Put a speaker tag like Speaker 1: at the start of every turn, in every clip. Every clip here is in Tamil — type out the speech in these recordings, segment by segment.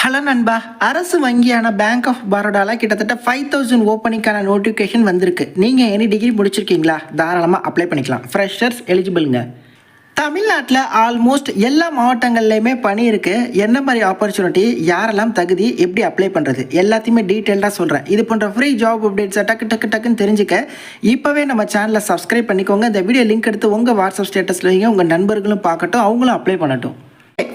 Speaker 1: ஹலோ நண்பா, அரசு வங்கியான பேங்க் ஆஃப் பரோடாவில் கிட்டத்தட்ட 5000 ஓப்பனிங்கான நோட்டிஃபிகேஷன் வந்திருக்கு. நீங்கள் எனி டிகிரி முடிச்சிருக்கீங்களா? தாராளமாக அப்ளை பண்ணிக்கலாம். ஃப்ரெஷர்ஸ் எலிஜிபிளுங்க. தமிழ்நாட்டில் ஆல்மோஸ்ட் எல்லா மாவட்டங்கள்லையுமே பணி இருக்குது. என்ன மாதிரி ஆப்பர்ச்சுனிட்டி, யாரெல்லாம் தகுதி, எப்படி அப்ளை பண்ணுறது, எல்லாத்தையுமே டீட்டெயில்டாக சொல்கிறேன். இது போன்ற ஃப்ரீ ஜாப் அப்டேட்ஸை டக்குன்னு தெரிஞ்சுக்க இப்போவே நம்ம சேனலை சப்ஸ்கிரைப் பண்ணிக்கோங்க. இந்த வீடியோ லிங்க் எடுத்து உங்கள் வாட்ஸ்அப் ஸ்டேட்டஸில் வைங்க. உங்கள் நண்பர்களும் பார்க்கட்டும், அவங்களும் அப்ளை பண்ணட்டும்.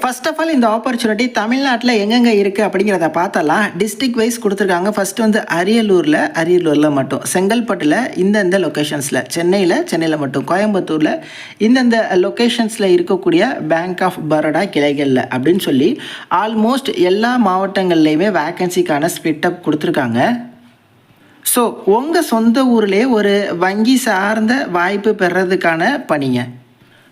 Speaker 1: ஃபர்ஸ்ட் ஆஃப் ஆல் இந்த ஆப்பர்ச்சுனிட்டி தமிழ்நாட்டில் எங்கெங்கே இருக்குது அப்படிங்கிறத பார்த்தலாம். டிஸ்ட்ரிக்ட் வைஸ் கொடுத்துருக்காங்க. ஃபஸ்ட்டு வந்து அரியலூரில் மட்டும், செங்கல்பட்டில் இந்தந்த லொக்கேஷன்ஸில், சென்னையில் மட்டும், கோயம்புத்தூரில் இந்தந்த லொக்கேஷன்ஸில் இருக்கக்கூடிய பேங்க் ஆஃப் பரோடா கிளைகளில் அப்படின்னு சொல்லி ஆல்மோஸ்ட் எல்லா மாவட்டங்கள்லேயுமே வேக்கன்சிக்கான ஸ்பிட் அப் கொடுத்துருக்காங்க. ஸோ உங்கள் சொந்த ஊர்லேயே ஒரு வங்கி சார்ந்த வாய்ப்பு பெறதுக்கான பணிங்க.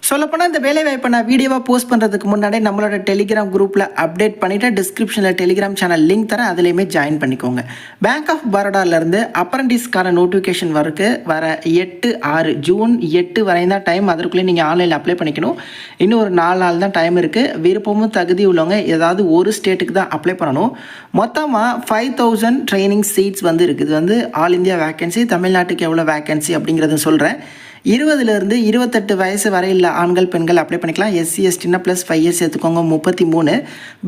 Speaker 1: சொல்லப்போனால் இந்த வேலைவாய்ப்பை நான் வீடியோவாக போஸ்ட் பண்ணுறதுக்கு முன்னாடி நம்மளோட டெலிகிராம் குரூப்பில் அப்டேட் பண்ணிவிட்டு டிஸ்கிரிப்ஷனில் டெலிகிராம் சேனல் லிங்க் தரேன், அதுலேயுமே ஜாயின் பண்ணிக்கோங்க. பேங்க் ஆஃப் பரோடாவிலேருந்து அப்ரண்டிஸ்க்கான நோட்டிஃபிகேஷன் வர 8/6 ஜூன் 8 வரையும் தான் டைம். அதற்குள்ளே நீங்கள் ஆன்லைனில் அப்ளை பண்ணிக்கணும். இன்னும் ஒரு 4 நாள் தான் டைம் இருக்குது. விருப்பமும் தகுதி உள்ளவங்க ஏதாவது ஒரு ஸ்டேட்டுக்கு தான் அப்ளை பண்ணணும். மொத்தமாக 5000 ட்ரைனிங் சீட்ஸ் வந்து இருக்குது. இது வந்து ஆல் இந்தியா வேக்கன்சி. தமிழ்நாட்டுக்கு எவ்வளோ வேக்கன்சி அப்படிங்கிறத சொல்கிறேன். 20லேருந்து 28 வயசு வரையில் ஆண்கள் பெண்கள் அப்ளை பண்ணிக்கலாம். எஸ்சி எஸ்டினா +5 இயர்ஸ் சேர்த்துக்கோங்க, 33.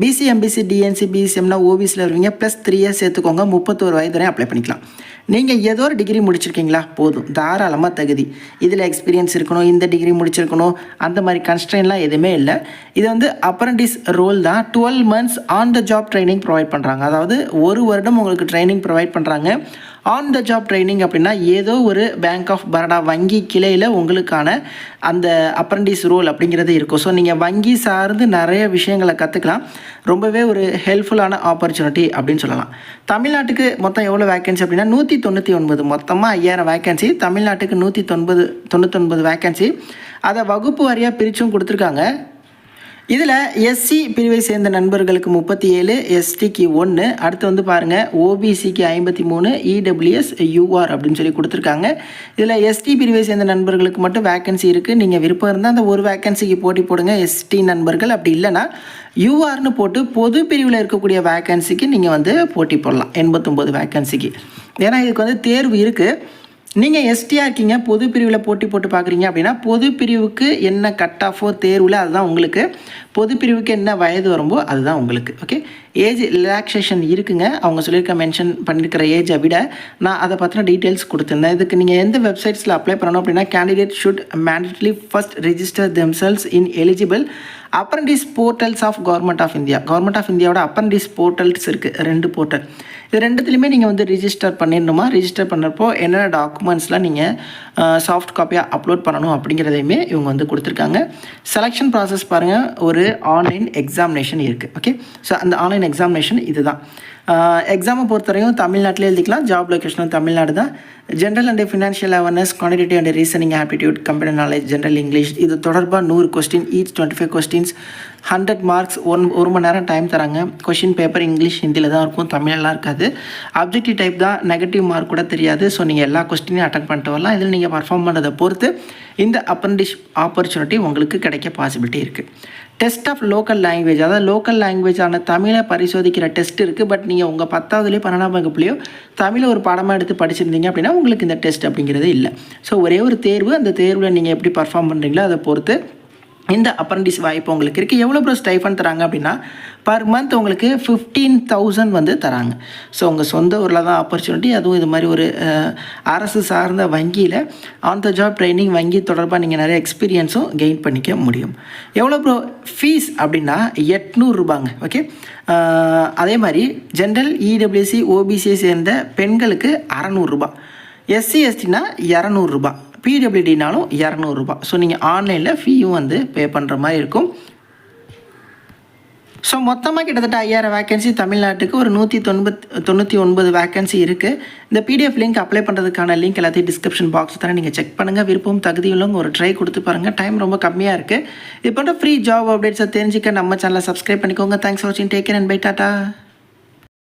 Speaker 1: பிசி எம்பிசி டிஎன்சி பிசிஎம்னா ஓபிசியில் வருவீங்க, +3 இயர்ஸ் சேர்த்துக்கோங்க, 31 வயது வரை அப்ளை பண்ணிக்கலாம். நீங்கள் ஏதோ ஒரு டிகிரி முடிச்சிருக்கீங்களா போதும், தாராளமாக தகுதி. இதில் எக்ஸ்பீரியன்ஸ் இருக்கணும், இந்த டிகிரி முடிச்சிருக்கணும், அந்த மாதிரி கன்ஸ்ட்ரெயின்லாம் எதுவுமே இல்லை. இது வந்து அப்ரண்டிஸ் ரோல் தான். 12 months on the job training provide பண்ணுறாங்க. அதாவது 1 வருடம் உங்களுக்கு ட்ரைனிங் ப்ரொவைட் பண்ணுறாங்க. ஆன் த ஜாப் ட்ரைனிங் அப்படின்னா ஏதோ ஒரு பேங்க் ஆஃப் பரோடா வங்கி கிளையில் உங்களுக்கான அந்த அப்ரண்டிஸ் ரோல் அப்படிங்கிறது இருக்கும். ஸோ நீங்கள் வங்கி சார்ந்து நிறைய விஷயங்களை கற்றுக்கலாம். ரொம்பவே ஒரு ஹெல்ப்ஃபுல்லான ஆப்பர்ச்சுனிட்டி அப்படின்னு சொல்லலாம். தமிழ்நாட்டுக்கு மொத்தம் எவ்வளோ வேக்கன்சி அப்படின்னா 199, மொத்தமாக 5000 வேக்கன்சி. தமிழ்நாட்டுக்கு 199 வேக்கன்சி. அதை வகுப்பு வாரியாக பிரித்தும் கொடுத்துருக்காங்க. இதில் எஸ்சி பிரிவை சேர்ந்த நண்பர்களுக்கு 37, எஸ்டிக்கு 1, அடுத்து வந்து பாருங்கள் ஓபிசிக்கு 53, இடபிள்யூஎஸ் யூஆர் அப்படின்னு சொல்லி கொடுத்துருக்காங்க. இதில் எஸ்டி பிரிவை சேர்ந்த நண்பர்களுக்கு மட்டும் வேக்கன்சி இருக்குது. நீங்கள் விருப்பம் இருந்தால் அந்த ஒரு வேக்கன்சிக்கு போட்டி போடுங்க எஸ்டி நண்பர்கள். அப்படி இல்லைனா யூஆர்னு போட்டு பொது பிரிவில் இருக்கக்கூடிய வேக்கன்சிக்கு நீங்கள் வந்து போட்டி போடலாம். 89 வேக்கன்சிக்கு. ஏன்னா இதுக்கு வந்து தேர்வு இருக்குது. நீங்கள் எஸ்டியாக இருக்கீங்க, பொது பிரிவில் போட்டி போட்டு பார்க்குறீங்க அப்படின்னா பொது பிரிவுக்கு என்ன கட் ஆஃபோ தேர்வில் அதுதான் உங்களுக்கு. பொது பிரிவுக்கு என்ன வயது வரும்போ அதுதான் உங்களுக்கு. ஓகே, ஏஜ் ரிலாக்ஸேஷன் இருக்குங்க. அவங்க சொல்லியிருக்க மென்ஷன் பண்ணியிருக்கிற ஏஜை விட நான் அதை பற்றின டீட்டெயில்ஸ் கொடுத்துருந்தேன். இதுக்கு நீங்கள் எந்த வெப்சைட்ஸில் அப்ளை பண்ணணும் அப்படின்னா candidate should mandatorily first register themselves in eligible apprentice portals of government of India. Government of இந்தியாவோட அப்ரண்டிஸ் போர்ட்டல்ஸ் இருக்குது, 2 போர்ட்டல். இது ரெண்டுத்துலையுமே நீங்கள் வந்து ரிஜிஸ்டர் பண்ணிடணுமா. ரிஜிஸ்டர் பண்ணுறப்போ என்னென்ன டாக்குமெண்ட்ஸ்லாம் நீங்கள் சாஃப்ட் காப்பியாக அப்லோட் பண்ணணும் அப்படிங்கிறதையுமே இவங்க வந்து கொடுத்துருக்காங்க. செலெக்ஷன் ப்ராசஸ் பாருங்கள், ஒரு ஆன்லைன் எக்ஸாமினேஷன் இருக்குது. ஓகே, ஸோ அந்த ஆன்லைன் எக்ஸாமினேஷன் இதுதான். எக்ஸாமை பொறுத்தவரையும் தமிழ்நாட்டில் எழுதிக்கலாம். ஜாப் லொக்கேஷனும் தமிழ்நாடு தான். General and financial awareness, quantitative and reasoning aptitude, computer knowledge, general English, இது தொடர்பாக 100 கொஸ்டின், ஈச் 25 கொஸ்டின்ஸ், 100 மார்க்ஸ். 1 மணி நேரம் டைம் தராங்க. கொஷின் பேப்பர் இங்கிலீஷ் ஹிந்தியில் தான் இருக்கும், தமிழெல்லாம் இருக்காது. அப்ஜெக்டிவ் டைப் தான், நெகட்டிவ் மார்க் கூட தெரியாது. ஸோ நீங்கள் எல்லா கொஸ்டினையும் அட்டன் பண்ணிட்டு வரலாம். இதில் நீங்கள் பர்ஃபார்ம் பண்ணுறதை பொறுத்து இந்த அப்ரண்டிஸ் ஆப்பர்ச்சுனிட்டி உங்களுக்கு கிடைக்க பாசிபிலிட்டி இருக்குது. டெஸ்ட் ஆஃப் லோக்கல் லாங்குவேஜ், அதாவது லோக்கல் லாங்குவேஜான தமிழை பரிசோதிக்கிற டெஸ்ட் இருக்குது. பட் நீங்கள் உங்கள் 10வதுலேயோ 12ஆம் வகுப்புலையோ தமிழை ஒரு பாடமாக எடுத்து படிச்சிருந்தீங்க அப்படின்னா உங்களுக்கு இந்த டெஸ்ட் அப்படிங்கிறது இல்லை. ஸோ ஒரே ஒரு தேர்வு, அந்த தேர்வில் நீங்கள் எப்படி பர்ஃபார்ம் பண்ணுறீங்களோ அதை பொறுத்து இந்த அப்ரண்டிஸ் வாய்ப்பு உங்களுக்கு இருக்குது. எவ்வளோ ப்ரோ ஸ்டைஃபன் தராங்க அப்படின்னா பர் மந்த் உங்களுக்கு 15,000 வந்து தராங்க. ஸோ உங்கள் சொந்த ஊரில் தான் ஆப்பர்ச்சுனிட்டி. அதுவும் இது மாதிரி ஒரு அரசு சார்ந்த வங்கியில் ஆன் த ஜாப் ட்ரைனிங், வங்கி தொடர்பாக நீங்கள் நிறைய எக்ஸ்பீரியன்ஸும் கெயின் பண்ணிக்க முடியும். எவ்வளோ ப்ரோ ஃபீஸ் அப்படின்னா 800 ரூபாங்க. ஓகே, அதே மாதிரி ஜென்ரல் இடபிள்யூசி ஓபிசியை சேர்ந்த பெண்களுக்கு 600 ரூபா, எஸ்சி எஸ்டினா 200 ரூபா, பிடபிள்யூடினாலும் 200 ரூபா. ஸோ நீங்கள் ஆன்லைனில் ஃபீயும் வந்து பே பண்ணுற மாதிரி இருக்கும். ஸோ மொத்தமாக கிட்டத்தட்ட 5000 வேக்கன்சி. தமிழ்நாட்டுக்கு ஒரு 199 வேக்கன்சி இருக்குது. இந்த பிடிஎஃப் லிங்க் அப்ளை பண்ணுறதுக்கான லிங்க் எல்லாத்தையும் டிஸ்கிரிப்ஷன் பாக்ஸ் தரேன், நீங்கள் செக் பண்ணுங்கள். விருப்பம் தகுதியுள்ளவங்க ஒரு ட்ரை கொடுத்து பாருங்கள். டைம் ரொம்ப கம்மியாக இருக்குது. இது போன்ற ஃப்ரீ ஜாப் அப்டேட்ஸை தெரிஞ்சுக்க நம்ம சேனலை சப்ஸ்கிரைப் பண்ணிக்கோங்க. தேங்க்ஸ் ஃபார் வாட்சிங். Take care and bye. Tata.